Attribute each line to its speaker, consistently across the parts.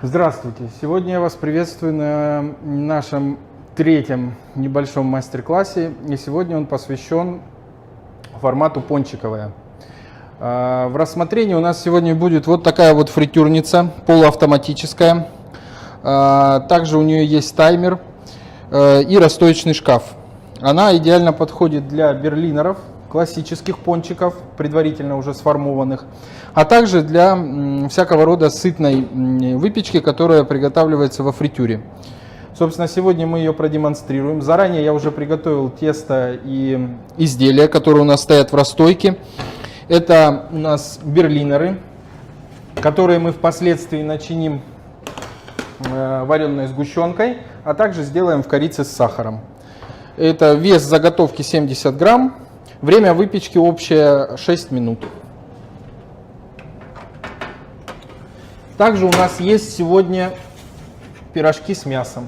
Speaker 1: Здравствуйте! Сегодня я вас приветствую на нашем третьем небольшом мастер-классе. И сегодня он посвящен формату пончиковая. В рассмотрении у нас сегодня будет вот такая вот фритюрница, полуавтоматическая. Также у нее есть таймер и расстоечный шкаф. Она идеально подходит для берлинеров, классических пончиков, предварительно уже сформованных, а также для всякого рода сытной выпечки, которая приготавливается во фритюре. Собственно, сегодня мы ее продемонстрируем. Заранее я уже приготовил тесто и изделия, которые у нас стоят в расстойке. Это у нас берлинеры, которые мы впоследствии начиним вареной сгущенкой, а также сделаем в корице с сахаром. Это вес заготовки 70 грамм. Время выпечки общее 6 минут. Также у нас есть сегодня пирожки с мясом.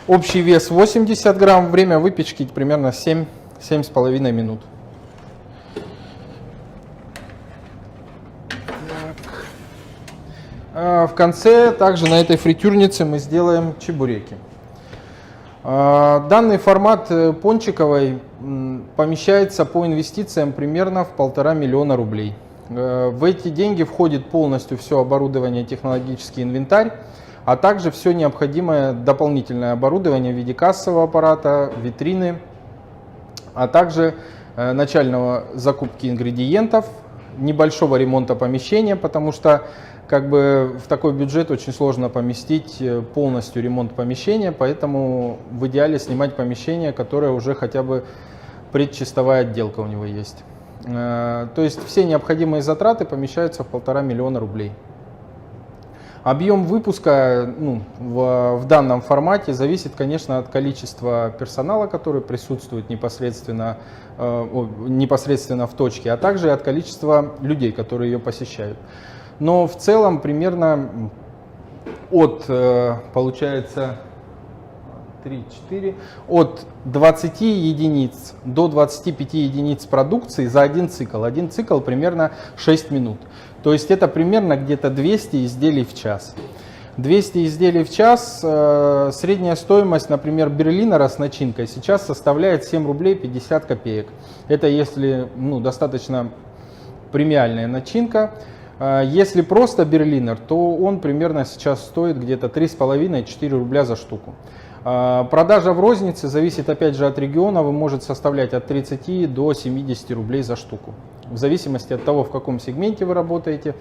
Speaker 1: Общий вес 80 грамм, время выпечки примерно 7-7,5 минут. В конце также на этой фритюрнице мы сделаем чебуреки. Данный формат пончиковой помещается по инвестициям примерно в 1,5 миллиона рублей. В эти деньги входит полностью все оборудование, технологический инвентарь, а также все необходимое дополнительное оборудование в виде кассового аппарата, витрины, а также начального закупки ингредиентов, небольшого ремонта помещения, потому что в такой бюджет очень сложно поместить полностью ремонт помещения, поэтому в идеале снимать помещение, которое уже хотя бы предчистовая отделка у него есть. То есть все необходимые затраты помещаются в 1,5 миллиона рублей. Объем выпуска в данном формате зависит, конечно, от количества персонала, который присутствует непосредственно в точке, а также от количества людей, которые ее посещают. Но в целом примерно получается, от 20 единиц до 25 единиц продукции за один цикл. Один цикл примерно 6 минут. То есть это примерно где-то 200 изделий в час. 200 изделий в час, средняя стоимость, например, берлинера с начинкой сейчас составляет 7 рублей 50 копеек. Это если достаточно премиальная начинка. Если просто берлинер, то он примерно сейчас стоит где-то 3,5-4 рубля за штуку. Продажа в рознице зависит опять же от региона, может составлять от 30 до 70 рублей за штуку. В зависимости от того, в каком сегменте вы работаете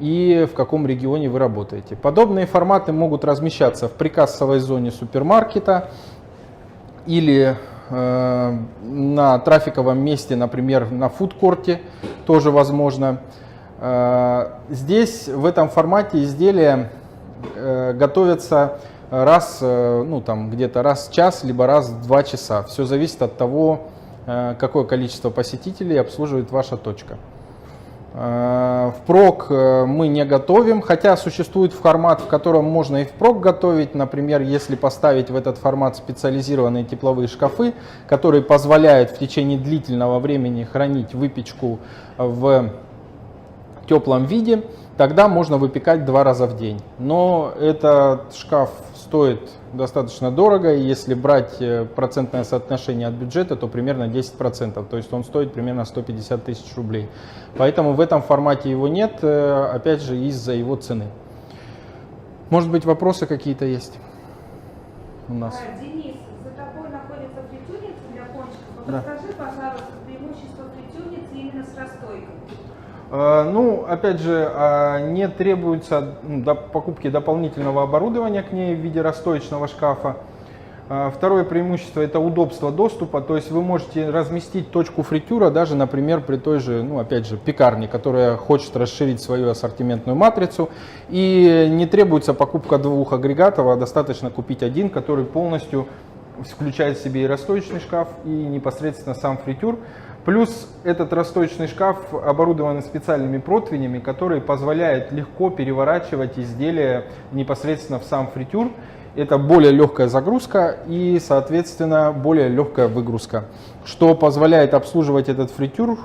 Speaker 1: и в каком регионе вы работаете. Подобные форматы могут размещаться в прикассовой зоне супермаркета или на трафиковом месте, например, на фудкорте, тоже возможно. Здесь в этом формате изделия готовятся где-то раз в час, либо раз в 2 часа. Все зависит от того, какое количество посетителей обслуживает ваша точка. Впрок мы не готовим, хотя существует формат, в котором можно и впрок готовить. Например, если поставить в этот формат специализированные тепловые шкафы, которые позволяют в течение длительного времени хранить выпечку в теплом виде, тогда можно выпекать 2 раза в день. Но этот шкаф стоит достаточно дорого, и если брать процентное соотношение от бюджета, то примерно 10%, то есть он стоит примерно 150 тысяч рублей. Поэтому в этом формате его нет, опять же из-за его цены. Может быть, вопросы какие-то есть у нас?
Speaker 2: Денис, за тобой находится фритюрница для пончиков.
Speaker 1: Да.
Speaker 2: Расскажи, пожалуйста, преимущество фритюрницы именно с расстойкой.
Speaker 1: Опять же, не требуется покупки дополнительного оборудования к ней в виде расстоечного шкафа. Второе преимущество – это удобство доступа, то есть вы можете разместить точку фритюра даже, например, при той же, опять же, пекарне, которая хочет расширить свою ассортиментную матрицу, и не требуется покупка 2 агрегатов, а достаточно купить один, который полностью включает в себе и расстоечный шкаф, и непосредственно сам фритюр. Плюс этот расстоечный шкаф оборудован специальными противнями, которые позволяют легко переворачивать изделия непосредственно в сам фритюр. Это более легкая загрузка и, соответственно, более легкая выгрузка, что позволяет обслуживать этот фритюр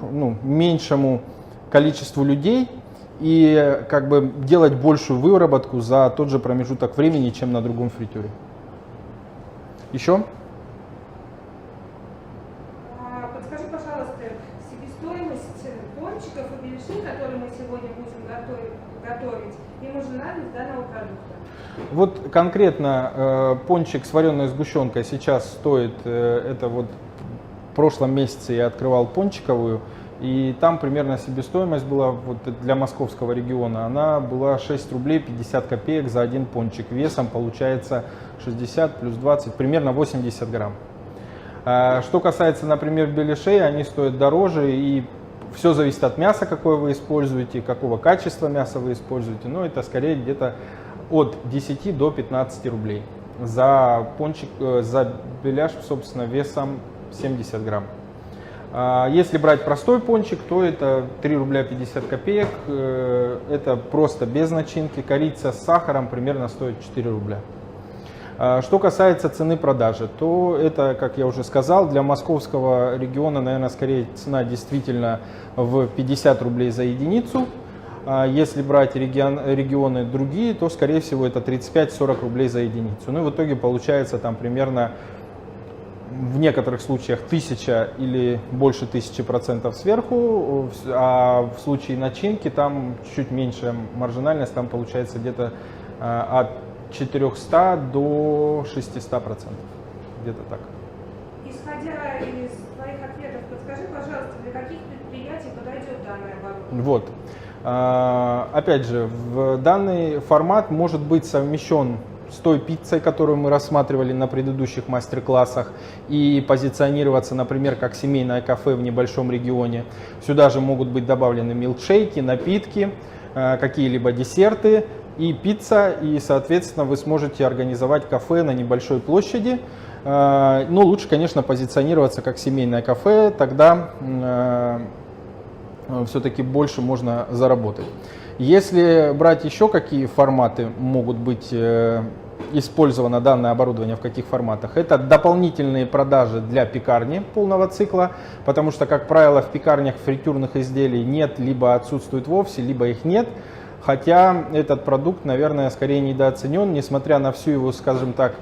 Speaker 1: меньшему количеству людей и как бы делать большую выработку за тот же промежуток времени, чем на другом фритюре. Еще?
Speaker 2: Подскажи, пожалуйста, себестоимость пончиков и беляшей, которые мы сегодня будем готовить, и маржинальность данного продукта.
Speaker 1: Вот конкретно пончик с вареной сгущенкой сейчас стоит, это вот в прошлом месяце я открывал пончиковую, и там примерно себестоимость была вот для московского региона, она была 6 рублей 50 копеек за один пончик, весом получается 60 плюс 20, примерно 80 грамм. Что касается, например, беляшей, они стоят дороже, и все зависит от мяса, какое вы используете, какого качества мяса вы используете, но это скорее где-то от 10 до 15 рублей за пончик, за беляш, собственно, весом 70 грамм. Если брать простой пончик, то это 3 рубля 50 копеек, это просто без начинки, корица с сахаром примерно стоит 4 рубля. Что касается цены продажи, то это, как я уже сказал, для московского региона, наверное, скорее цена действительно в 50 рублей за единицу. Если брать регионы другие, то, скорее всего, это 35-40 рублей за единицу. Ну и в итоге получается там примерно в некоторых случаях 1000 или больше 1000% сверху, а в случае начинки там чуть меньше маржинальность, там получается где-то от 400 до 600%, где-то так.
Speaker 2: Исходя из твоих ответов, подскажи, пожалуйста, для каких предприятий подойдет данное оборудование?
Speaker 1: Вот. Опять же, в данный формат может быть совмещен с той пиццей, которую мы рассматривали на предыдущих мастер-классах, и позиционироваться, например, как семейное кафе в небольшом регионе. Сюда же могут быть добавлены милкшейки, напитки, какие-либо десерты и пицца, и, соответственно, вы сможете организовать кафе на небольшой площади. Но лучше, конечно, позиционироваться как семейное кафе, тогда все-таки больше можно заработать. Если брать еще какие форматы могут быть использовано данное оборудование, в каких форматах, это дополнительные продажи для пекарни полного цикла, потому что, как правило, в пекарнях фритюрных изделий нет, либо отсутствует вовсе, либо их нет. Хотя этот продукт, наверное, скорее недооценен, несмотря на всю его, скажем так,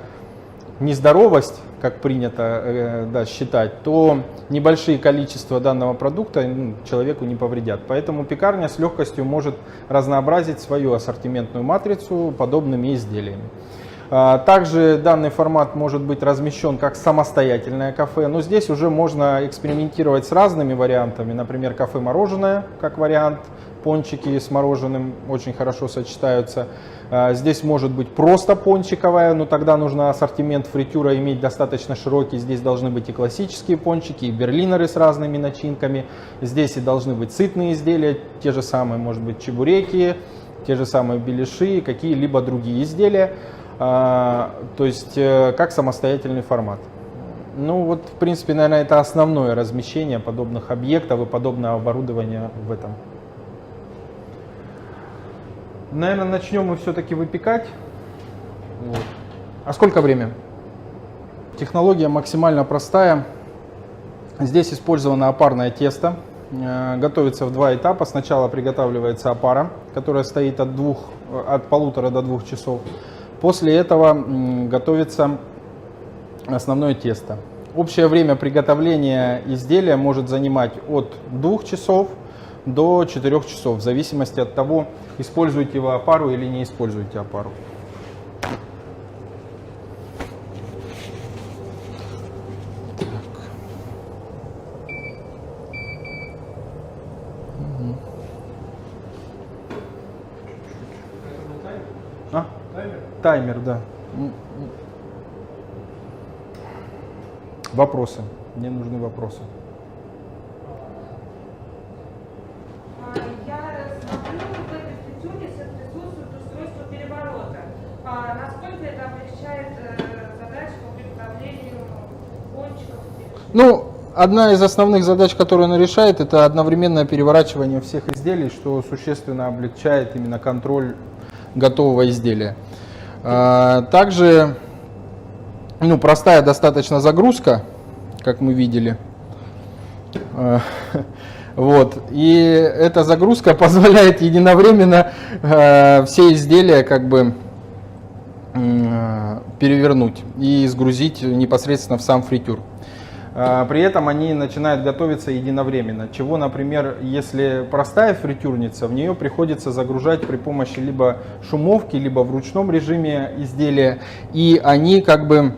Speaker 1: нездоровость, как принято считать, то небольшие количества данного продукта человеку не повредят. Поэтому пекарня с легкостью может разнообразить свою ассортиментную матрицу подобными изделиями. Также данный формат может быть размещен как самостоятельное кафе, но здесь уже можно экспериментировать с разными вариантами, например, кафе-мороженое как вариант, пончики с мороженым очень хорошо сочетаются. Здесь может быть просто пончиковая, но тогда нужно ассортимент фритюра иметь достаточно широкий. Здесь должны быть и классические пончики, и берлинеры с разными начинками. Здесь и должны быть сытные изделия, те же самые, может быть, чебуреки, те же самые беляши, какие-либо другие изделия. То есть как самостоятельный формат. Ну вот, в принципе, наверное, это основное размещение подобных объектов и подобного оборудования в этом. Наверное, начнем мы все-таки выпекать. Вот. А сколько время? Технология максимально простая. Здесь использовано опарное тесто. Готовится в два этапа. Сначала приготавливается опара, которая стоит от 1,5 до 2 часов. После этого готовится основное тесто. Общее время приготовления изделия может занимать от 2 часов до 4 часов, в зависимости от того, используете вы опару или не используете опару. Таймер, да. Вопросы. Мне нужны вопросы.
Speaker 2: Я смотрю, в этой фритюре присутствует устройство переворота. Насколько это облегчает задачу по приготовлению пончиков?
Speaker 1: Ну, одна из основных задач, которую она решает, это одновременное переворачивание всех изделий, что существенно облегчает именно контроль готового изделия. Также простая достаточно загрузка, как мы видели. Вот. И эта загрузка позволяет единовременно все изделия как бы перевернуть и сгрузить непосредственно в сам фритюр. При этом они начинают готовиться единовременно, чего, например, если простая фритюрница, в нее приходится загружать при помощи либо шумовки, либо в ручном режиме изделия, и они как бы,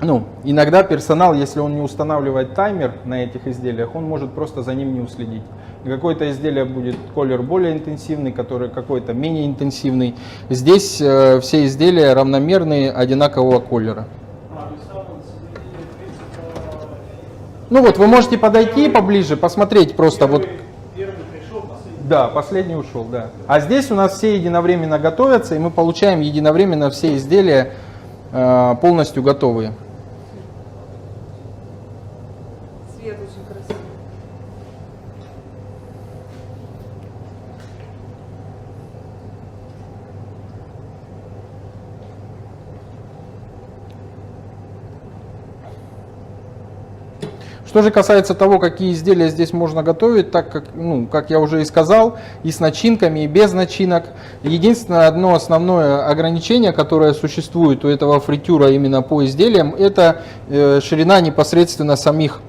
Speaker 1: ну, иногда персонал, если он не устанавливает таймер на этих изделиях, он может просто за ним не уследить. Какое-то изделие будет колер более интенсивный, который какой-то менее интенсивный. Здесь все изделия равномерные, одинакового колера. Ну вот, вы можете подойти поближе, посмотреть просто вот.
Speaker 3: Первый пришел, последний.
Speaker 1: Да, последний ушел, да. А здесь у нас все единовременно готовятся, и мы получаем единовременно все изделия полностью готовые.
Speaker 2: Цвет очень красивый.
Speaker 1: Что же касается того, какие изделия здесь можно готовить, так как, ну, как я уже и сказал, и с начинками, и без начинок. Единственное одно основное ограничение, которое существует у этого фритюра именно по изделиям, это ширина непосредственно самих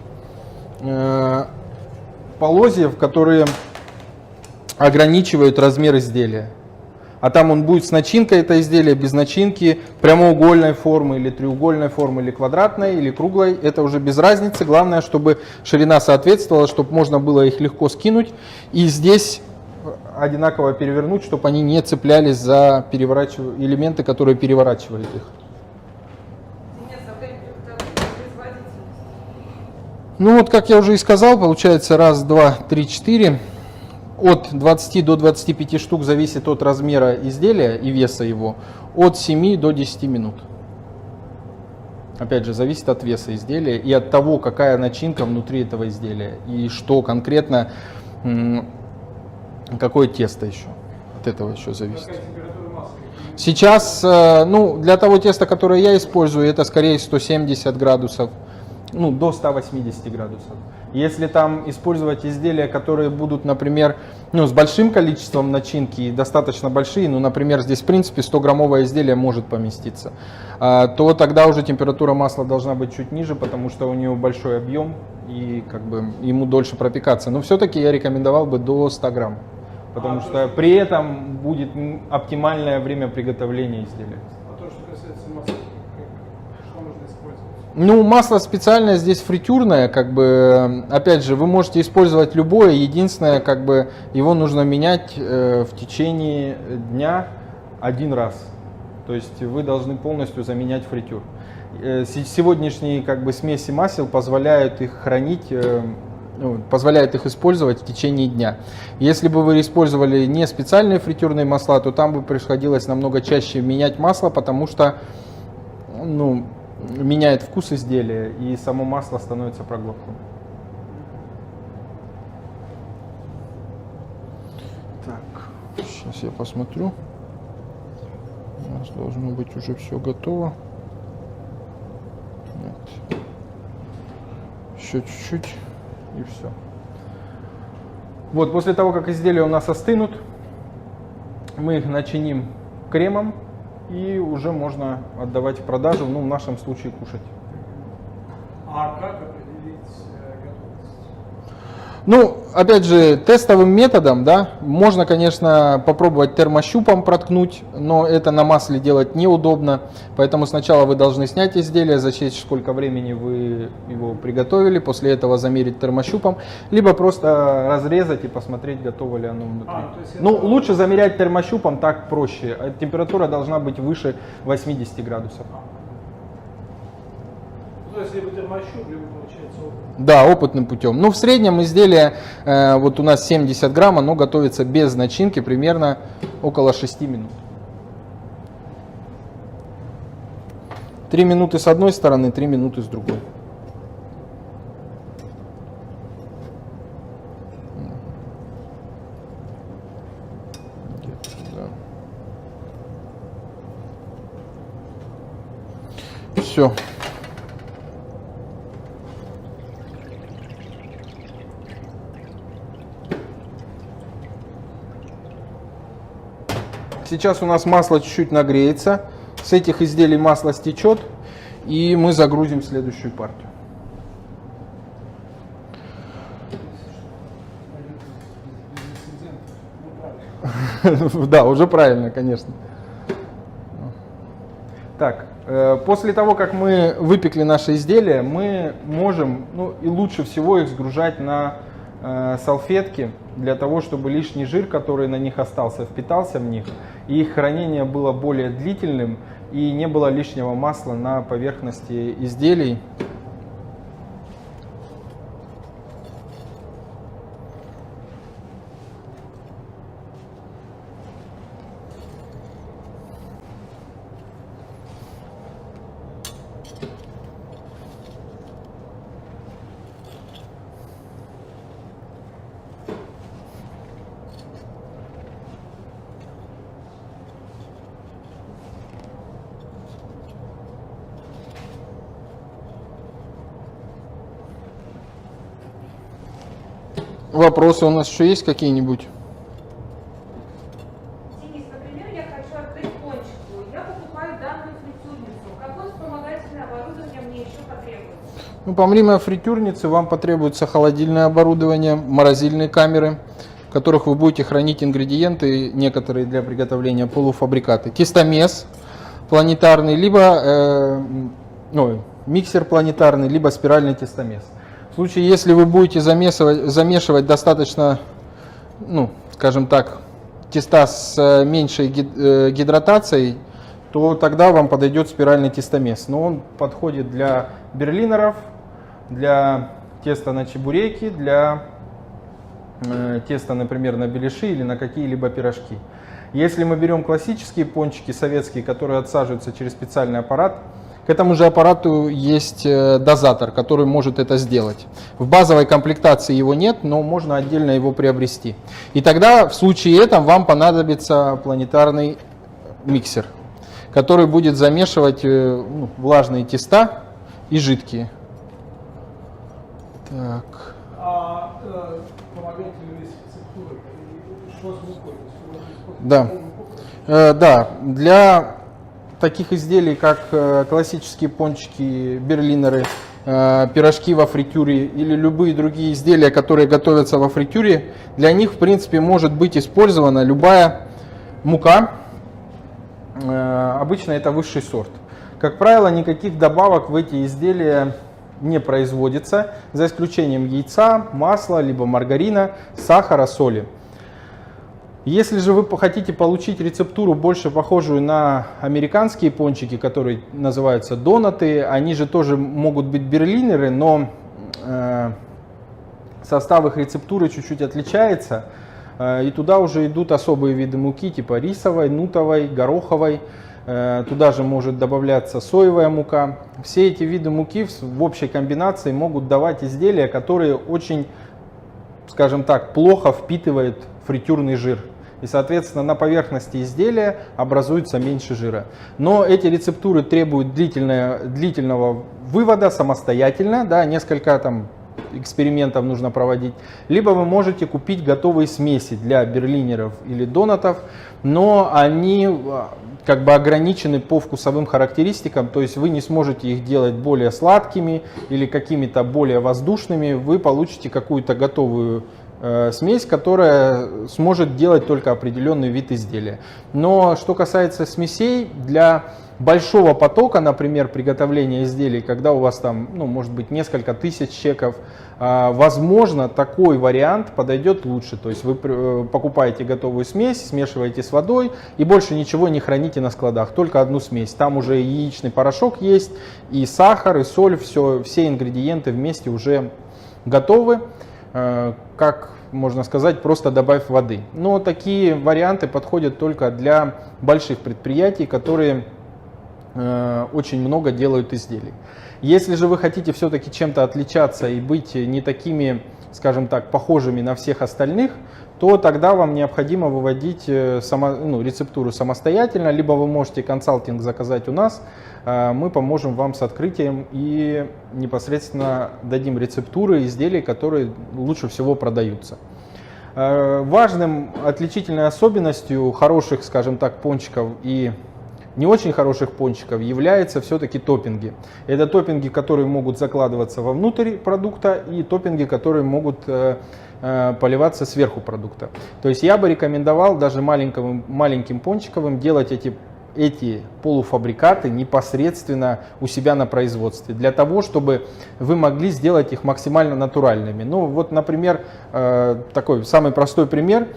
Speaker 1: полозьев, которые ограничивают размер изделия. А там он будет с начинкой, это изделие, без начинки, прямоугольной формы или треугольной формы, или квадратной, или круглой. Это уже без разницы. Главное, чтобы ширина соответствовала, чтобы можно было их легко скинуть. И здесь одинаково перевернуть, чтобы они не цеплялись за элементы, которые переворачивают их.
Speaker 2: Нет, за время производительности.
Speaker 1: Ну вот, как я уже и сказал, получается раз, два, три, четыре. От 20 до 25 штук зависит от размера изделия и веса его, от 7 до 10 минут. Опять же, зависит от веса изделия и от того, какая начинка внутри этого изделия и что конкретно, какое тесто еще. От этого еще зависит.
Speaker 3: Какая температура массы?
Speaker 1: Сейчас, ну, для того теста, которое я использую, это скорее 170 градусов, ну, до 180 градусов. Если там использовать изделия, которые будут, например, ну, с большим количеством начинки и достаточно большие, ну, например, здесь в принципе 100-граммовое изделие может поместиться, то тогда уже температура масла должна быть чуть ниже, потому что у него большой объем и как бы ему дольше пропекаться. Но все-таки я рекомендовал бы до 100 грамм, потому что при этом будет оптимальное время приготовления изделия.
Speaker 3: А то, что касается массы, что можно использовать?
Speaker 1: Ну, масло специальное здесь фритюрное, как бы, опять же, вы можете использовать любое, единственное, как бы, его нужно менять в течение дня один раз. То есть вы должны полностью заменять фритюр. Сегодняшние, как бы, смеси масел позволяют их хранить, позволяет их использовать в течение дня. Если бы вы использовали не специальные фритюрные масла, то там бы приходилось намного чаще менять масло, потому что, ну, меняет вкус изделия и само масло становится проглотным. Так, сейчас я посмотрю. У нас должно быть уже все готово. Нет. Еще чуть-чуть и все. Вот, после того, как изделия у нас остынут, мы их начиним кремом. И уже можно отдавать в продажу, ну, в нашем случае кушать.
Speaker 3: А как определить готовность?
Speaker 1: Ну, опять же, тестовым методом, да, можно, конечно, попробовать термощупом проткнуть, но это на масле делать неудобно, поэтому сначала вы должны снять изделие, засечь, сколько времени вы его приготовили, после этого замерить термощупом, либо просто разрезать и посмотреть, готово ли оно внутри. Ну, лучше замерять термощупом, так проще, температура должна быть выше 80 градусов.
Speaker 3: То есть либо термощуп, либо получается опыт.
Speaker 1: Да, опытным путем. Ну, в среднем изделие, вот у нас 70 грамм, оно готовится без начинки примерно около 6 минут. 3 минуты с одной стороны, 3 минуты с другой. Все. Сейчас у нас масло чуть-чуть нагреется. С этих изделий масло стечет, и мы загрузим следующую партию. Да, уже правильно, конечно. Так, после того, как мы выпекли наши изделия, мы можем, ну и лучше всего их сгружать на салфетки, для того, чтобы лишний жир, который на них остался, впитался в них, и их хранение было более длительным, и не было лишнего масла на поверхности изделий. Вопросы у нас еще есть какие-нибудь?
Speaker 2: Денис, например, я хочу открыть пончику. Я покупаю данную фритюрницу. Какое вспомогательное оборудование мне еще потребуется?
Speaker 1: Ну, помимо фритюрницы вам потребуется холодильное оборудование, морозильные камеры, в которых вы будете хранить ингредиенты, некоторые для приготовления полуфабрикаты. Тестомес планетарный, либо миксер планетарный, либо спиральный тестомес. В случае, если вы будете замешивать достаточно, ну, скажем так, теста с меньшей гидратацией, то тогда вам подойдет спиральный тестомес. Но он подходит для берлинеров, для теста на чебуреки, для теста, например, на беляши или на какие-либо пирожки. Если мы берем классические пончики советские, которые отсаживаются через специальный аппарат, к этому же аппарату есть дозатор, который может это сделать. В базовой комплектации его нет, но можно отдельно его приобрести. И тогда в случае этом вам понадобится планетарный миксер, который будет замешивать влажные теста и жидкие. Так.
Speaker 3: Помогательные рецептуры, что с мукой?
Speaker 1: Да. Да, для таких изделий, как классические пончики, берлинеры, пирожки во фритюре или любые другие изделия, которые готовятся во фритюре, для них, в принципе, может быть использована любая мука. Обычно это высший сорт. Как правило, никаких добавок в эти изделия не производится, за исключением яйца, масла, либо маргарина, сахара, соли. Если же вы хотите получить рецептуру, больше похожую на американские пончики, которые называются донаты, они же тоже могут быть берлинеры, но состав их рецептуры чуть-чуть отличается. И туда уже идут особые виды муки, типа рисовой, нутовой, гороховой. Туда же может добавляться соевая мука. Все эти виды муки в общей комбинации могут давать изделия, которые очень, скажем так, плохо впитывают фритюрный жир. И, соответственно, на поверхности изделия образуется меньше жира. Но эти рецептуры требуют длительного вывода самостоятельно, да, несколько там экспериментов нужно проводить. Либо вы можете купить готовые смеси для берлинеров или донатов, но они как бы ограничены по вкусовым характеристикам, то есть вы не сможете их делать более сладкими или какими-то более воздушными, вы получите какую-то готовую смесь, которая сможет делать только определенный вид изделия. Но что касается смесей, для большого потока, например, приготовления изделий, когда у вас там, может быть, несколько тысяч чеков, возможно, такой вариант подойдет лучше. То есть вы покупаете готовую смесь, смешиваете с водой и больше ничего не храните на складах, только одну смесь. Там уже яичный порошок есть, и сахар, и соль, все ингредиенты вместе уже готовы. Как можно сказать, просто добавь воды. Но такие варианты подходят только для больших предприятий, которые очень много делают изделий. Если же вы хотите все-таки чем-то отличаться и быть не такими, скажем так, похожими на всех остальных, то тогда вам необходимо выводить рецептуру самостоятельно, либо вы можете консалтинг заказать у нас, мы поможем вам с открытием и непосредственно дадим рецептуры изделий, которые лучше всего продаются. Важным отличительной особенностью хороших, скажем так, пончиков и не очень хороших пончиков являются все-таки топпинги. Это топпинги, которые могут закладываться вовнутрь продукта, и топпинги, которые могут поливаться сверху продукта. То есть я бы рекомендовал даже маленьким пончиковым делать эти полуфабрикаты непосредственно у себя на производстве, для того, чтобы вы могли сделать их максимально натуральными. Ну вот, например, такой самый простой пример.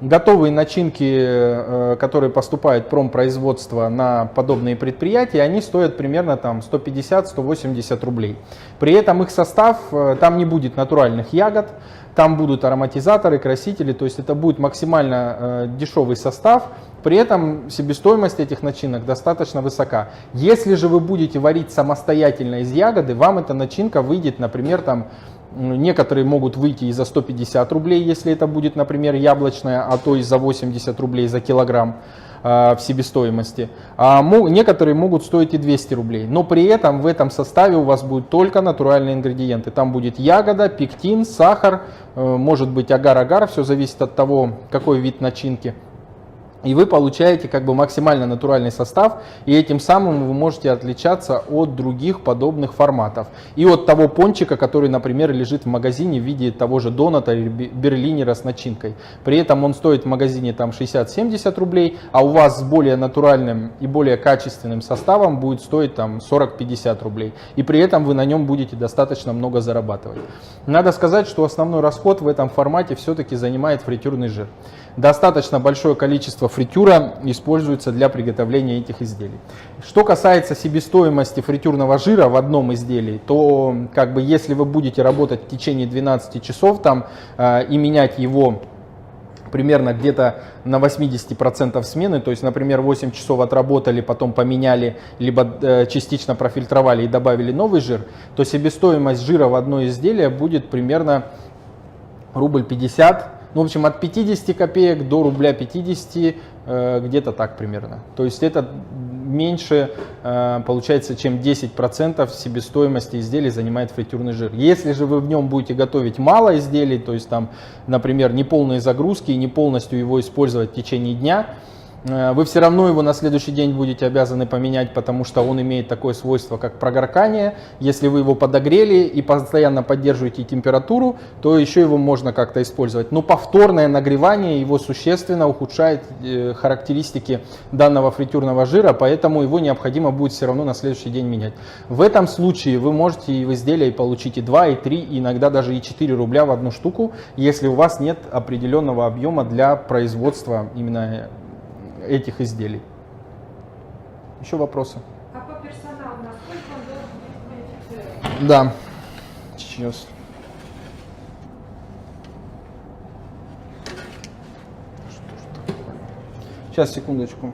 Speaker 1: Готовые начинки, которые поступают в промпроизводство на подобные предприятия, они стоят примерно там 150-180 рублей. При этом их состав, там не будет натуральных ягод, там будут ароматизаторы, красители, то есть это будет максимально дешевый состав. При этом себестоимость этих начинок достаточно высока. Если же вы будете варить самостоятельно из ягоды, вам эта начинка выйдет, например, там, некоторые могут выйти и за 150 рублей, если это будет, например, яблочная, а то и за 80 рублей за килограмм в себестоимости. А некоторые могут стоить и 200 рублей. Но при этом в этом составе у вас будут только натуральные ингредиенты. Там будет ягода, пектин, сахар, может быть агар-агар, все зависит от того, какой вид начинки. И вы получаете как бы максимально натуральный состав, и этим самым вы можете отличаться от других подобных форматов. И от того пончика, который, например, лежит в магазине в виде того же доната или берлинера с начинкой. При этом он стоит в магазине там 60-70 рублей, а у вас с более натуральным и более качественным составом будет стоить там 40-50 рублей. И при этом вы на нем будете достаточно много зарабатывать. Надо сказать, что основной расход в этом формате все-таки занимает фритюрный жир. Достаточно большое количество фритюра используется для приготовления этих изделий. Что касается себестоимости фритюрного жира в одном изделии, то как бы если вы будете работать в течение 12 часов там, и менять его примерно где-то на 80% смены, то есть, например, 8 часов отработали, потом поменяли, либо частично профильтровали и добавили новый жир, то себестоимость жира в одно изделие будет примерно рубль 50. Ну, в общем, от 50 копеек до рубля 50, где-то так примерно. То есть это меньше, получается, чем 10% себестоимости изделий занимает фритюрный жир. Если же вы в нем будете готовить мало изделий, то есть там, например, неполные загрузки и не полностью его использовать в течение дня, вы все равно его на следующий день будете обязаны поменять, потому что он имеет такое свойство, как прогоркание. Если вы его подогрели и постоянно поддерживаете температуру, то еще его можно как-то использовать. Но повторное нагревание его существенно ухудшает характеристики данного фритюрного жира, поэтому его необходимо будет все равно на следующий день менять. В этом случае вы можете в изделии получить и 2, и 3, и иногда даже и 4 рубля в одну штуку, если у вас нет определенного объема для производства именно этих изделий. Еще вопросы?
Speaker 2: А по персоналу, насколько он должен быть квалифицирован?
Speaker 1: Да. Сейчас. Сейчас, секундочку.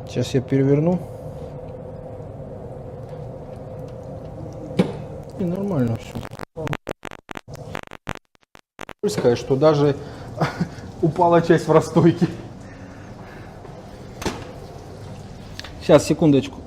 Speaker 1: Сейчас я переверну. И нормально все. Скажешь, что даже упала часть в расстойке. Сейчас, секундочку.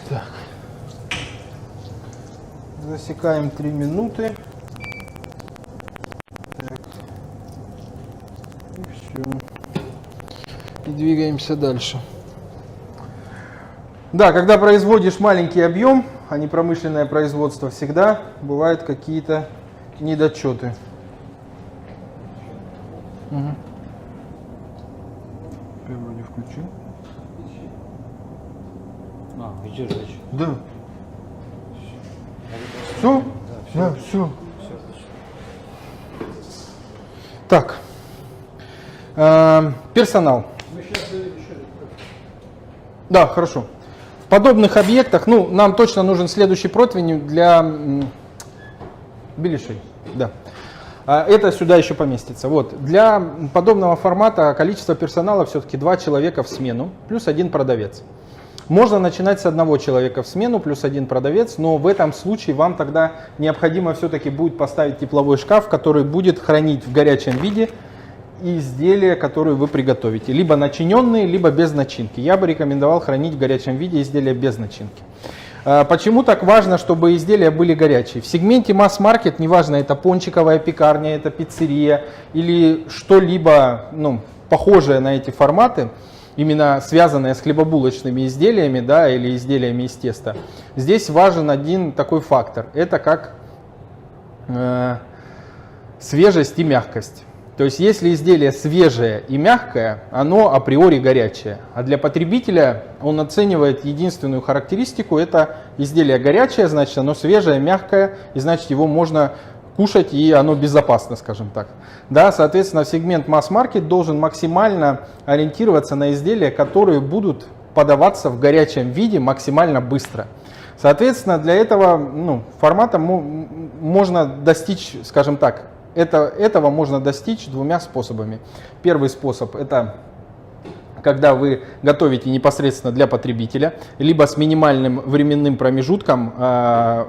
Speaker 1: Так. Засекаем 3 минуты. Так. И все. И двигаемся дальше. Да, когда производишь маленький объем, а не промышленное производство, всегда бывают какие-то недочеты. Угу. Я вроде включил.
Speaker 4: Выдерживаешь.
Speaker 1: Да. Все? Да, все. Так. Персонал. Да, хорошо. В подобных объектах, ну, нам точно нужен следующий противень для беляшей. Да. Это сюда еще поместится. Вот. Для подобного формата количество персонала все-таки 2 человека в смену, плюс 1 продавец. Можно начинать с 1 человека в смену, плюс 1 продавец, но в этом случае вам тогда необходимо все-таки будет поставить тепловой шкаф, который будет хранить в горячем виде изделия, которые вы приготовите. Либо начиненные, либо без начинки. Я бы рекомендовал хранить в горячем виде изделия без начинки. Почему так важно, чтобы изделия были горячие? В сегменте масс-маркет, неважно, это пончиковая пекарня, это пиццерия или что-либо похожее на эти форматы, именно связанное с хлебобулочными изделиями, да, или изделиями из теста, здесь важен один такой фактор. Это как свежесть и мягкость. То есть, если изделие свежее и мягкое, оно априори горячее. А для потребителя он оценивает единственную характеристику, это изделие горячее, значит оно свежее, мягкое, и значит его можно кушать, и оно безопасно, скажем так. Да, соответственно, сегмент масс-маркет должен максимально ориентироваться на изделия, которые будут подаваться в горячем виде максимально быстро. Соответственно, для этого формата можно достичь, скажем так, этого можно достичь 2 способами. Первый способ — это когда вы готовите непосредственно для потребителя, либо с минимальным временным промежутком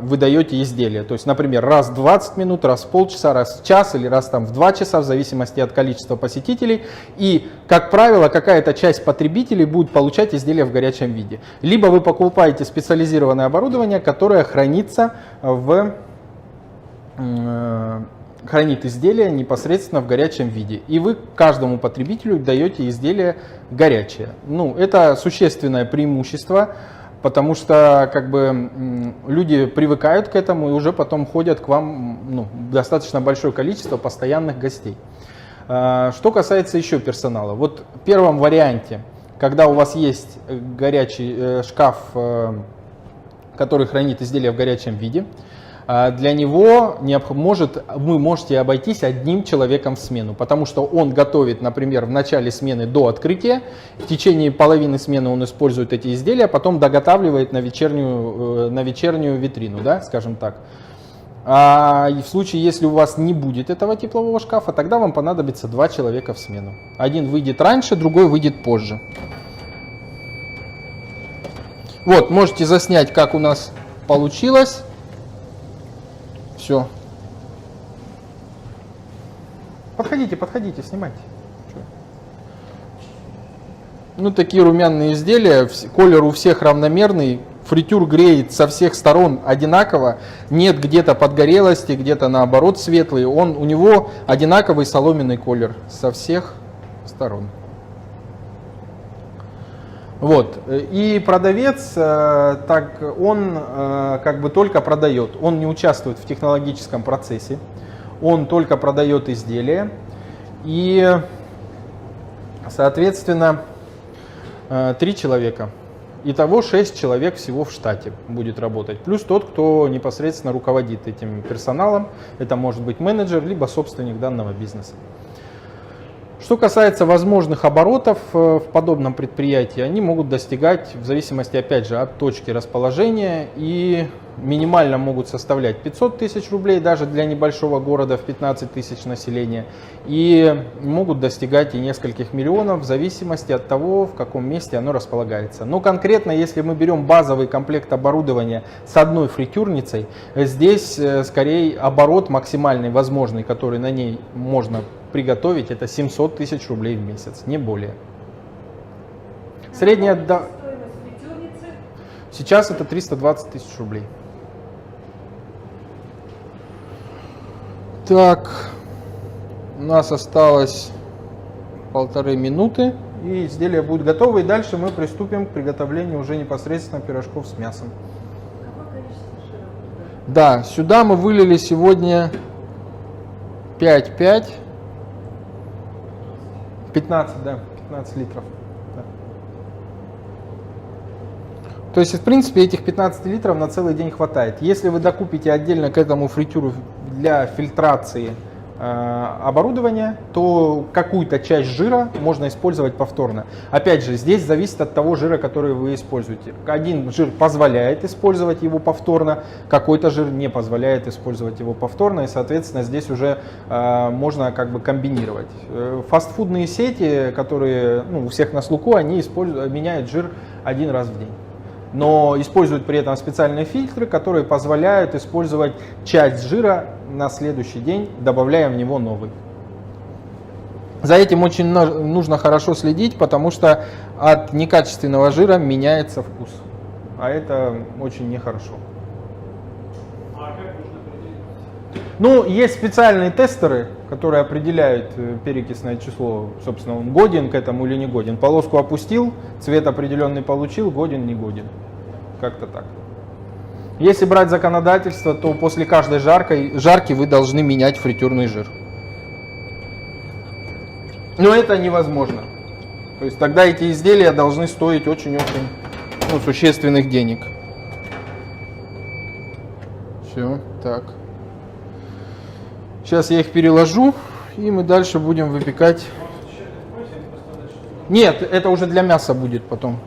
Speaker 1: вы даете изделие. То есть, например, раз в 20 минут, раз в полчаса, раз в час или раз в 2 часа, в зависимости от количества посетителей. И, как правило, какая-то часть потребителей будет получать изделие в горячем виде. Либо вы покупаете специализированное оборудование, которое хранит изделие непосредственно в горячем виде. И вы каждому потребителю даете изделие горячее. Это существенное преимущество, потому что люди привыкают к этому и уже потом ходят к вам достаточно большое количество постоянных гостей. Что касается еще персонала. Вот в первом варианте, когда у вас есть горячий шкаф, который хранит изделие в горячем виде, для него вы можете обойтись 1 человеком в смену, потому что он готовит, например, в начале смены до открытия, в течение половины смены он использует эти изделия, потом доготавливает на вечернюю витрину, да, скажем так. А в случае, если у вас не будет этого теплового шкафа, тогда вам понадобится 2 человека в смену. Один выйдет раньше, другой выйдет позже. Вот, можете заснять, как у нас получилось. Все. Подходите, снимайте. Такие румяные изделия, колер у всех равномерный, фритюр греет со всех сторон одинаково, нет где-то подгорелости, где-то наоборот светлый, у него одинаковый соломенный колер со всех сторон. Вот. И продавец, он только продает, он не участвует в технологическом процессе, он только продает изделия. И, соответственно, 3 человека. Итого 6 человек всего в штате будет работать. Плюс тот, кто непосредственно руководит этим персоналом. Это может быть менеджер, либо собственник данного бизнеса. Что касается возможных оборотов в подобном предприятии, они могут достигать, в зависимости, опять же, от точки расположения, и минимально могут составлять 500 тысяч рублей даже для небольшого города в 15 тысяч населения, и могут достигать и нескольких миллионов в зависимости от того, в каком месте оно располагается. Но конкретно, если мы берем базовый комплект оборудования с одной фритюрницей, здесь скорее оборот максимальный возможный, который на ней можно приготовить, это 700 тысяч рублей в месяц, не более. Средняя
Speaker 2: Стоимость фритюрницы?
Speaker 1: сейчас это 320 тысяч рублей. Так, у нас осталось 1,5 минуты, и изделие будет готово, и дальше мы приступим к приготовлению уже непосредственно пирожков с мясом.
Speaker 2: Какое количество жира?
Speaker 1: Да, сюда мы вылили сегодня 15 литров. Да. То есть, в принципе, этих 15 литров на целый день хватает. Если вы докупите отдельно к этому фритюру для фильтрации оборудования, то какую-то часть жира можно использовать повторно. Опять же, здесь зависит от того жира, который вы используете. Один жир позволяет использовать его повторно, какой-то жир не позволяет использовать его повторно, и, соответственно, здесь уже можно как бы комбинировать. Фастфудные сети, которые у всех на слуху, они меняют жир один раз в день. Но используют при этом специальные фильтры, которые позволяют использовать часть жира на следующий день, добавляя в него новый. За этим очень нужно хорошо следить, потому что от некачественного жира меняется вкус. А это очень нехорошо.
Speaker 3: А как нужно определить?
Speaker 1: Есть специальные тестеры, которые определяют перекисное число, собственно, он годен к этому или не годен. Полоску опустил, цвет определенный получил, годен, не годен. Как-то так. Если брать законодательство, то после каждой жарки вы должны менять фритюрный жир. Но это невозможно. То есть тогда эти изделия должны стоить очень-очень существенных денег. Все, так. Сейчас я их переложу, и мы дальше будем выпекать. Нет, это уже для мяса будет потом.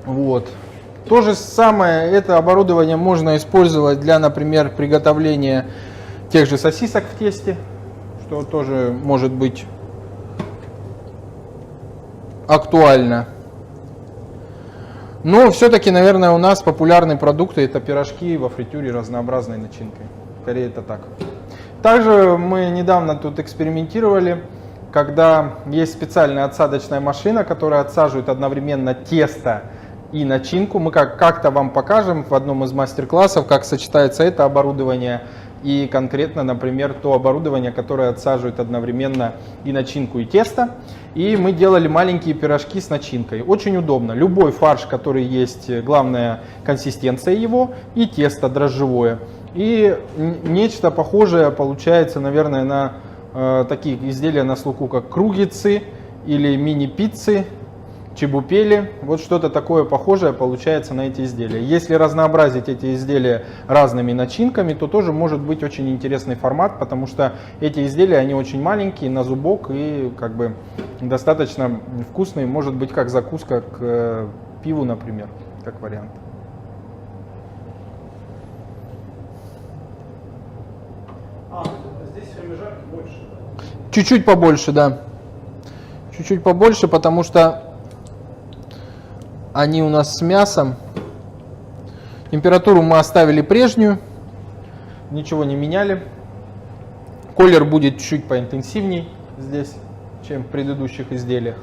Speaker 1: Вот. То же самое, это оборудование можно использовать для, например, приготовления тех же сосисок в тесте, что тоже может быть актуально. Но все-таки, наверное, у нас популярные продукты это пирожки во фритюре разнообразной начинкой. Скорее это так. Также мы недавно тут экспериментировали, когда есть специальная отсадочная машина, которая отсаживает одновременно тесто и начинку. Мы как-то вам покажем в одном из мастер-классов, как сочетается это оборудование и конкретно, например, то оборудование, которое отсаживает одновременно и начинку, и тесто. И мы делали маленькие пирожки с начинкой. Очень удобно. Любой фарш, который есть, главная консистенция его, и тесто дрожжевое. И нечто похожее получается, наверное, на такие изделия на слуху, как кругицы или мини-пиццы, чебупели. Вот что-то такое похожее получается на эти изделия. Если разнообразить эти изделия разными начинками, то тоже может быть очень интересный формат, потому что эти изделия, они очень маленькие, на зубок и как бы достаточно вкусные. Может быть как закуска к пиву, например, как вариант.
Speaker 3: Здесь время жарки больше.
Speaker 1: Чуть-чуть побольше, да. Чуть-чуть побольше, потому что они у нас с мясом. Температуру мы оставили прежнюю, ничего не меняли. Колер будет чуть поинтенсивней здесь, чем в предыдущих изделиях.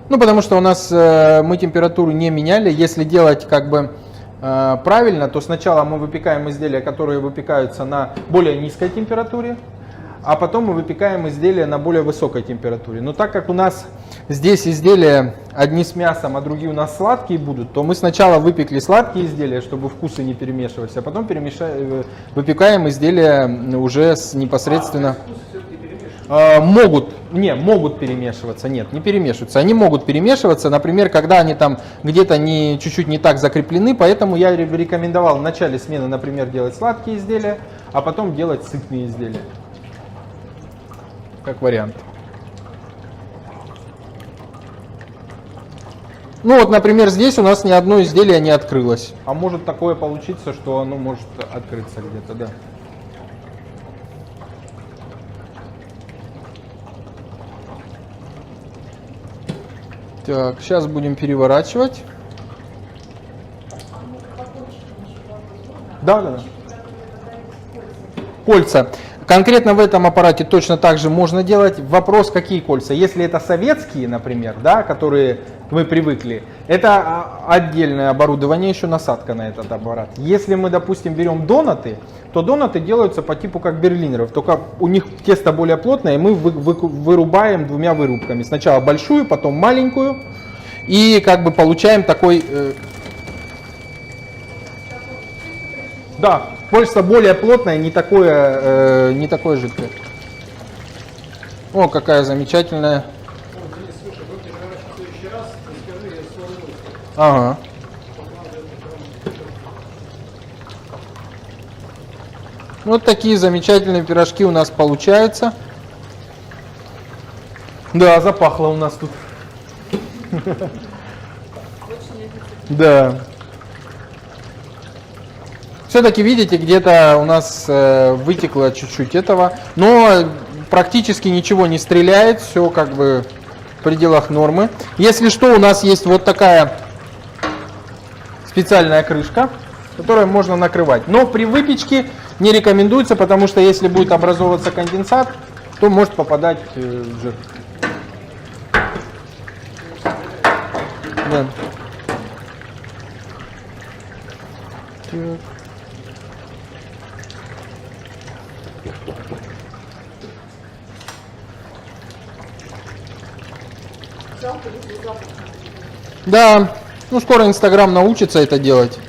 Speaker 1: Потому что у нас мы температуру не меняли. Если делать как бы правильно, то сначала мы выпекаем изделия, которые выпекаются на более низкой температуре, а потом мы выпекаем изделия на более высокой температуре. Но так как у нас здесь изделия одни с мясом, а другие у нас сладкие будут, то мы сначала выпекли сладкие изделия, чтобы вкусы не перемешивались, а потом выпекаем изделия уже с непосредственно... Могут перемешиваться, нет, не перемешиваются. Они могут перемешиваться, например, когда они там где-то чуть-чуть не так закреплены, поэтому я рекомендовал в начале смены, например, делать сладкие изделия, а потом делать сытные изделия. Как вариант. Например, здесь у нас ни одно изделие не открылось. А может такое получиться, что оно может открыться где-то, да. Так, сейчас будем переворачивать. Да. Кольца. Конкретно в этом аппарате точно так же можно делать. Вопрос, какие кольца. Если это советские, например, да, которые мы привыкли, это отдельное оборудование, еще насадка на этот аппарат. Если мы, допустим, берем донаты, то донаты делаются по типу как берлинеров, только у них тесто более плотное, и мы вырубаем двумя вырубками. Сначала большую, потом маленькую, и как бы получаем такой... Да, польство более плотное, не такое жидкое. О, какая замечательная.
Speaker 3: О, Денис, слушай, вы мне, наверное, в следующий раз расскажи, я свою.
Speaker 1: Ага. Вот такие замечательные пирожки у нас получаются. Да, запахло у нас тут. Да. Все-таки, видите, где-то у нас вытекло чуть-чуть этого, но практически ничего не стреляет, все как бы в пределах нормы. Если что, у нас есть вот такая специальная крышка, которую можно накрывать. Но при выпечке не рекомендуется, потому что если будет образовываться конденсат, то может попадать в жир. Да. Так. Да, ну скоро Инстаграм научится это делать.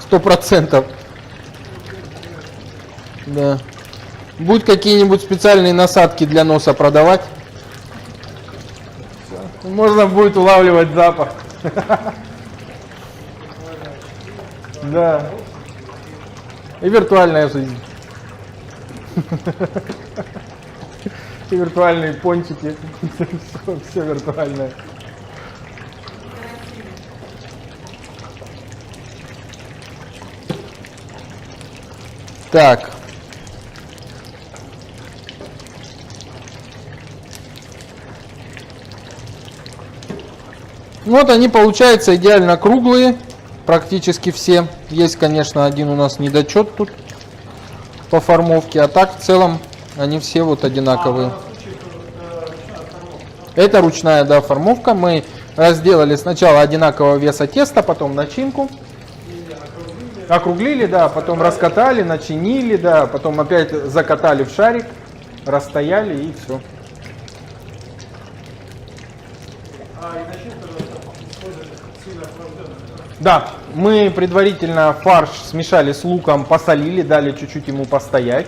Speaker 1: 100%. Да. Будут какие-нибудь специальные насадки для носа продавать. Можно будет улавливать запах. Да. И виртуальная жизнь. И виртуальные пончики. Все виртуальное. Так. Вот они получаются идеально круглые, практически все. Есть, конечно, один у нас недочет тут по формовке, а так в целом они все вот одинаковые. Это ручная, да, формовка. Мы разделали сначала одинакового веса теста, потом начинку. Округлили, да, потом раскатали, начинили, да, потом опять закатали в шарик, расстояли и все. Да, мы предварительно фарш смешали с луком, посолили, дали чуть-чуть ему постоять.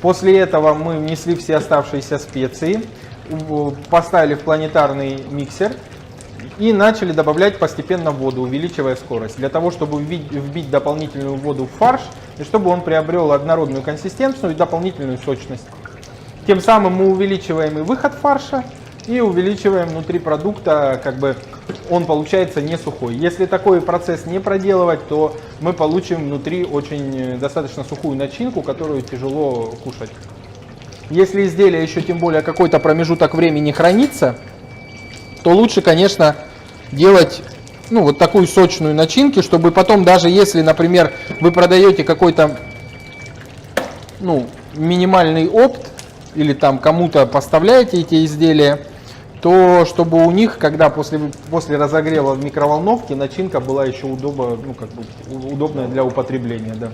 Speaker 1: После этого мы внесли все оставшиеся специи, поставили в планетарный миксер и начали добавлять постепенно воду, увеличивая скорость, для того, чтобы вбить дополнительную воду в фарш, и чтобы он приобрел однородную консистенцию и дополнительную сочность. Тем самым мы увеличиваем и выход фарша, и увеличиваем внутри продукта, как бы он получается не сухой. Если такой процесс не проделывать, то мы получим внутри очень достаточно сухую начинку, которую тяжело кушать. Если изделие еще тем более какой-то промежуток времени хранится, то лучше, конечно, делать вот такую сочную начинку, чтобы потом, даже если, например, вы продаете какой-то минимальный опт, или там кому-то поставляете эти изделия, то чтобы у них, когда после разогрева в микроволновке, начинка была еще удобная для употребления. Да.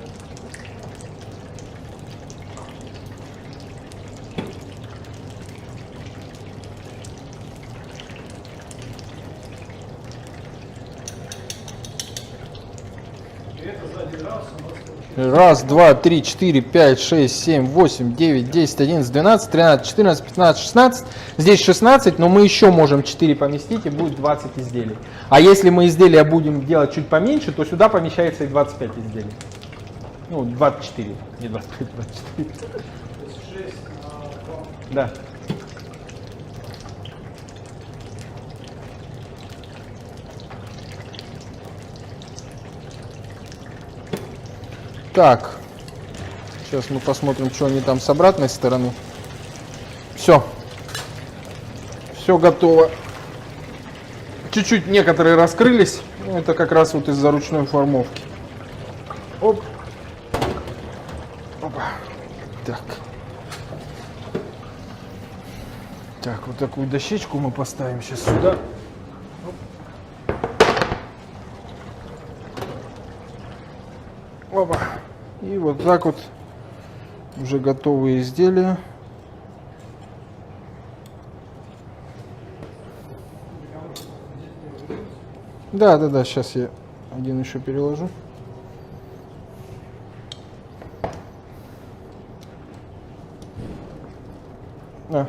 Speaker 1: Раз, два, три, четыре, пять, шесть, семь, восемь, девять, 10, 11, 12, 13, 14, 15, 16. Здесь 16, но мы еще можем 4 поместить, и будет 20 изделий. А если мы изделия будем делать чуть поменьше, то сюда помещается и 25 изделий. 24, не 25, 24. Да. Так, сейчас мы посмотрим, что они там с обратной стороны. Все. Все готово. Чуть-чуть некоторые раскрылись. Это как раз вот из-за ручной формовки. Оп. Опа. Так. Так, вот такую дощечку мы поставим сейчас сюда. Опа. И вот так вот уже готовые изделия. Да, сейчас я один еще переложу. Так,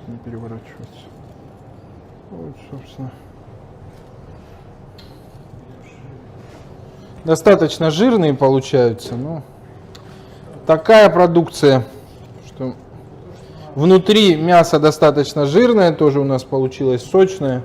Speaker 1: не переворачиваться. Вот, собственно. Достаточно жирные получаются, но такая продукция, что внутри мясо достаточно жирное, тоже у нас получилось сочное.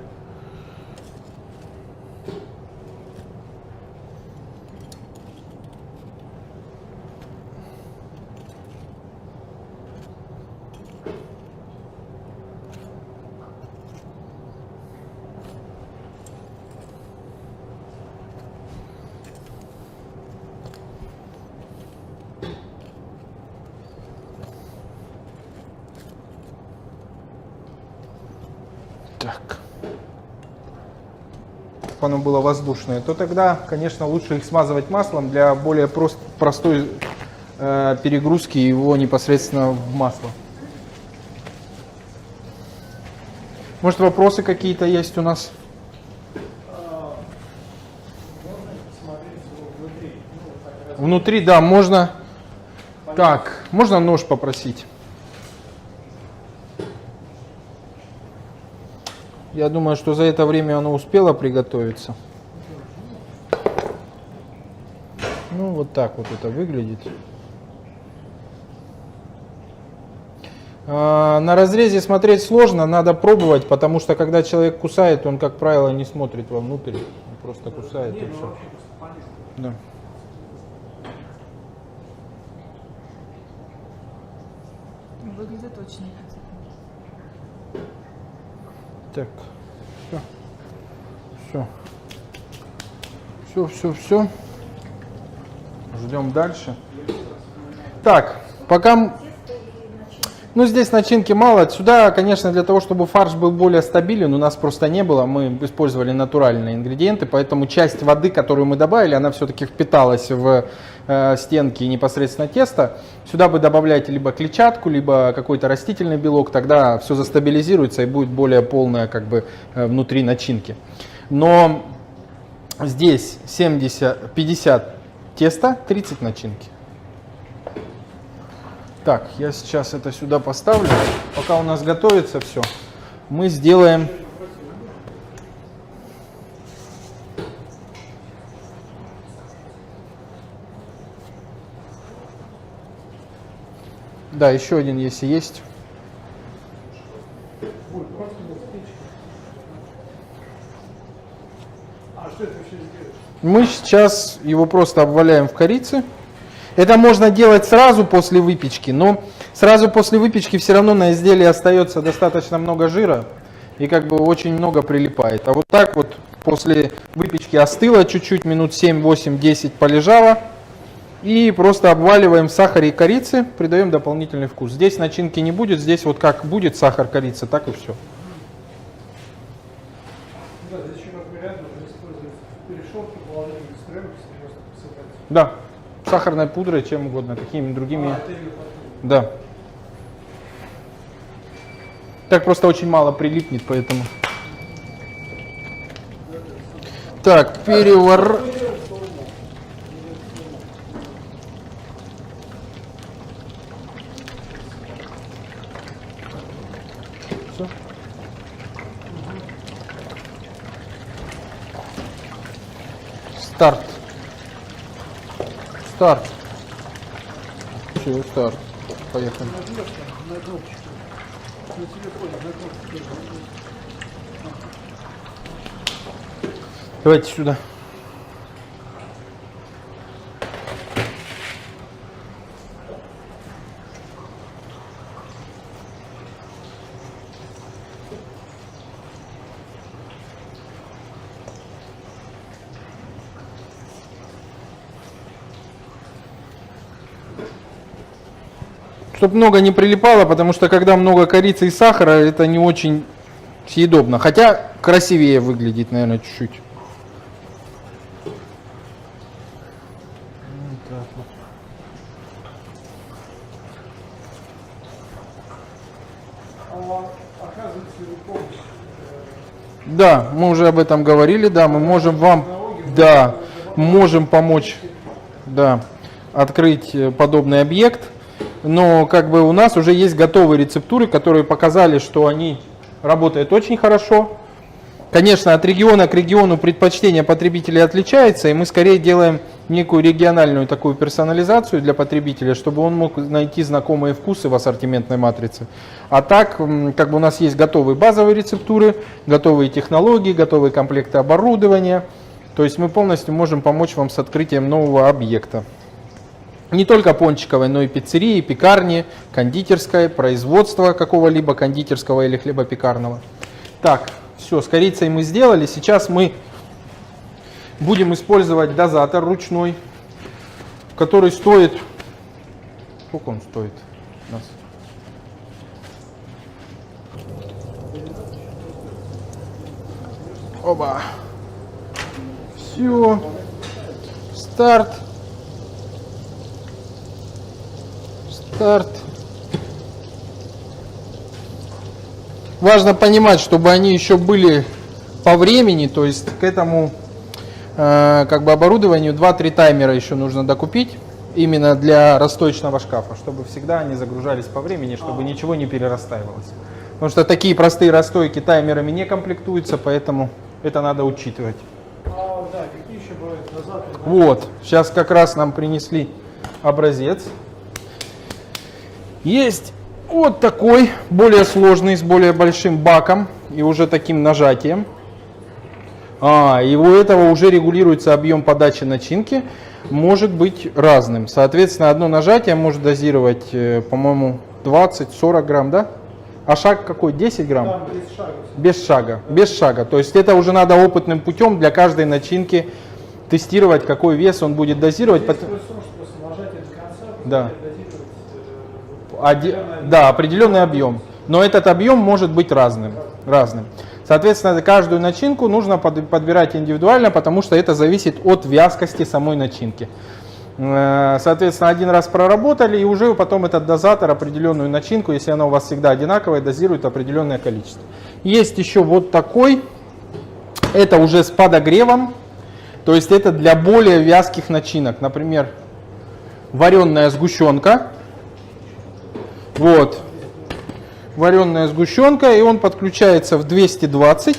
Speaker 1: Так. Чтобы оно было воздушное, то тогда, конечно, лучше их смазывать маслом для более простой перегрузки его непосредственно в масло. Может, вопросы какие-то есть у нас? Внутри, да, можно. Так, можно нож попросить? Я думаю, что за это время оно успело приготовиться. Ну, вот так вот это выглядит. На разрезе смотреть сложно, надо пробовать, потому что когда человек кусает, он, как правило, не смотрит вовнутрь, он просто кусает и все. Да.
Speaker 5: Выглядит очень аппетитно.
Speaker 1: Так, все. Ждем дальше. Так, пока... Ну, здесь начинки мало. Сюда, конечно, для того, чтобы фарш был более стабилен, у нас просто не было. Мы использовали натуральные ингредиенты, поэтому часть воды, которую мы добавили, она все-таки впиталась в стенки непосредственно теста. Сюда вы добавляете либо клетчатку, либо какой-то растительный белок, тогда все застабилизируется и будет более полное как бы внутри начинки. Но здесь 50 теста, 30 начинки. Так, я сейчас это сюда поставлю. Пока у нас готовится все, мы сделаем... Да, еще один, если есть.
Speaker 3: А что это вообще сделать?
Speaker 1: Мы сейчас его просто обваляем в корице. Это можно делать сразу после выпечки, но сразу после выпечки все равно на изделии остается достаточно много жира и как бы очень много прилипает. А вот так вот после выпечки остыло чуть-чуть, минут 7, 8, 10 полежало. И просто обваливаем в сахаре и корице, придаем дополнительный вкус. Здесь начинки не будет, здесь вот как будет сахар, корица, так и все.
Speaker 3: Да, здесь еще как вариант можно использовать перешелки, положить без кремки, просто посыпать.
Speaker 1: Да, сахарной пудрой, чем угодно, какими другими.
Speaker 3: Это именно потом.
Speaker 1: Да. Так просто очень мало прилипнет, поэтому. Так, перевар. Все. Старт. Старт. Все, старт. Поехали.
Speaker 3: На кнопочку. На телефоне, на кнопочку.
Speaker 1: Давайте сюда. Чтобы много не прилипало, потому что когда много корицы и сахара, это не очень съедобно. Хотя красивее выглядит, наверное, чуть-чуть.
Speaker 3: Оказывается, вы помните,
Speaker 1: Да, мы уже об этом говорили, да, мы можем вам, да, можем помочь, да, открыть подобный объект. но как бы у нас уже есть готовые рецептуры, которые показали, что они работают очень хорошо. Конечно, от региона к региону предпочтение потребителей отличается, и мы скорее делаем некую региональную такую персонализацию для потребителя, чтобы он мог найти знакомые вкусы в ассортиментной матрице. А так, как бы у нас есть готовые базовые рецептуры, готовые технологии, готовые комплекты оборудования. То есть мы полностью можем помочь вам с открытием нового объекта. Не только пончиковой, но и пиццерии, пекарни, кондитерской, производства какого-либо кондитерского или хлебопекарного. Так, все, с корицей мы сделали. Сейчас мы будем использовать дозатор ручной, который стоит... Сколько он стоит у нас? Оба. Все. Старт. Старт. Важно понимать, чтобы они еще были по времени, то есть к этому как бы оборудованию 2-3 таймера еще нужно докупить, именно для расстоечного шкафа, чтобы всегда они загружались по времени, чтобы ничего не перерастаивалось. Потому что такие простые расстойки таймерами не комплектуются, поэтому это надо учитывать.
Speaker 3: Да, какие еще бывают дозаторы?
Speaker 1: Вот, сейчас как раз нам принесли образец. Есть вот такой, более сложный, с более большим баком и уже таким нажатием. И у этого уже регулируется объем подачи начинки, может быть разным. Соответственно, одно нажатие может дозировать, по-моему, 20-40 грамм, да? А шаг какой? 10 грамм?
Speaker 3: Да, без шага.
Speaker 1: Без шага. Без шага. То есть это уже надо опытным путем для каждой начинки тестировать, какой вес он будет дозировать.
Speaker 3: Здесь плюс в том, что после нажатия до конца
Speaker 1: Да.
Speaker 3: дозировать
Speaker 1: Да, определенный объем. Но этот объем может быть разным. Соответственно, каждую начинку нужно подбирать индивидуально, потому что это зависит от вязкости самой начинки. Соответственно, один раз проработали, и уже потом этот дозатор определенную начинку, если она у вас всегда одинаковая, дозирует определенное количество. Есть еще вот такой. Это уже с подогревом. То есть это для более вязких начинок. Например, вареная сгущенка. Вот. Вареная сгущенка, и он подключается в 220.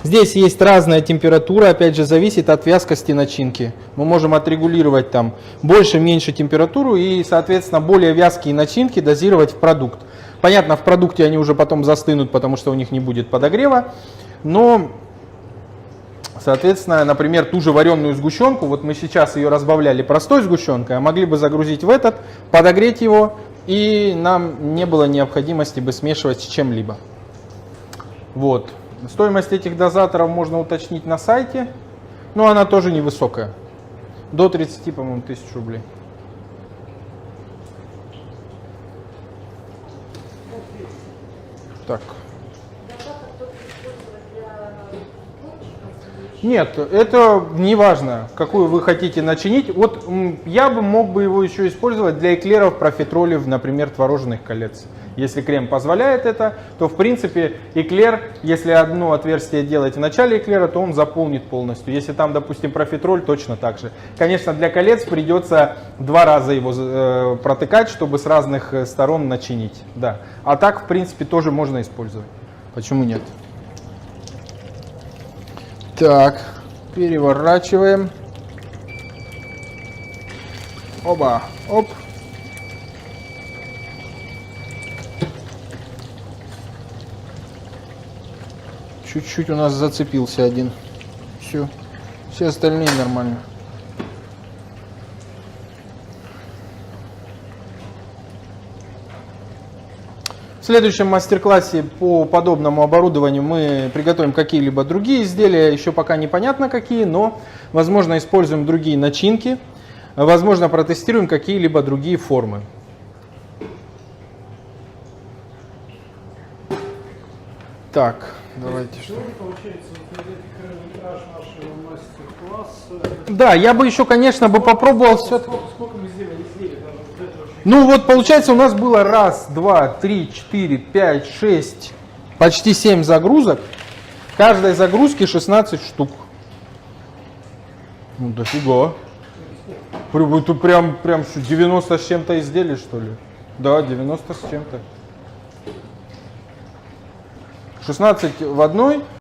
Speaker 1: Здесь есть разная температура, опять же, зависит от вязкости начинки. Мы можем отрегулировать там больше-меньше температуру и, соответственно, более вязкие начинки дозировать в продукт. Понятно, в продукте они уже потом застынут, потому что у них не будет подогрева, но, соответственно, например, ту же вареную сгущенку, вот мы сейчас ее разбавляли простой сгущенкой, а могли бы загрузить в этот, подогреть его, и нам не было необходимости бы смешивать с чем-либо. Вот. Стоимость этих дозаторов можно уточнить на сайте, но она тоже невысокая. До 30, по-моему, тысяч рублей. Так. Нет, это не важно, какую вы хотите начинить. Вот я бы мог бы его еще использовать для эклеров, профитролей, например, творожных колец. Если крем позволяет это, то в принципе эклер, если одно отверстие делать в начале эклера, то он заполнит полностью. Если там, допустим, профитроль, точно так же. Конечно, для колец придется 2 раза его протыкать, чтобы с разных сторон начинить. Да. А так, в принципе, тоже можно использовать. Почему нет? Так, переворачиваем. Оба, оп. Чуть-чуть у нас зацепился один. Все остальные нормально. В следующем мастер-классе по подобному оборудованию мы приготовим какие-либо другие изделия, еще пока непонятно какие, но, возможно, используем другие начинки, возможно, протестируем какие-либо другие формы. Так, давайте что.
Speaker 3: Сегодня, получается, хронометраж нашего мастер-класса.
Speaker 1: Да, я бы еще, конечно, бы попробовал все.
Speaker 3: Сколько мы сделали изделий? Даже вот этого еще.
Speaker 1: Ну вот получается у нас было 1, 2, 3, 4, 5, 6, почти 7 загрузок. Каждой загрузки 16 штук. Ну дофига. Тут прям что, 90 с чем-то изделий, что ли? Да, 90 с чем-то. 16 в одной,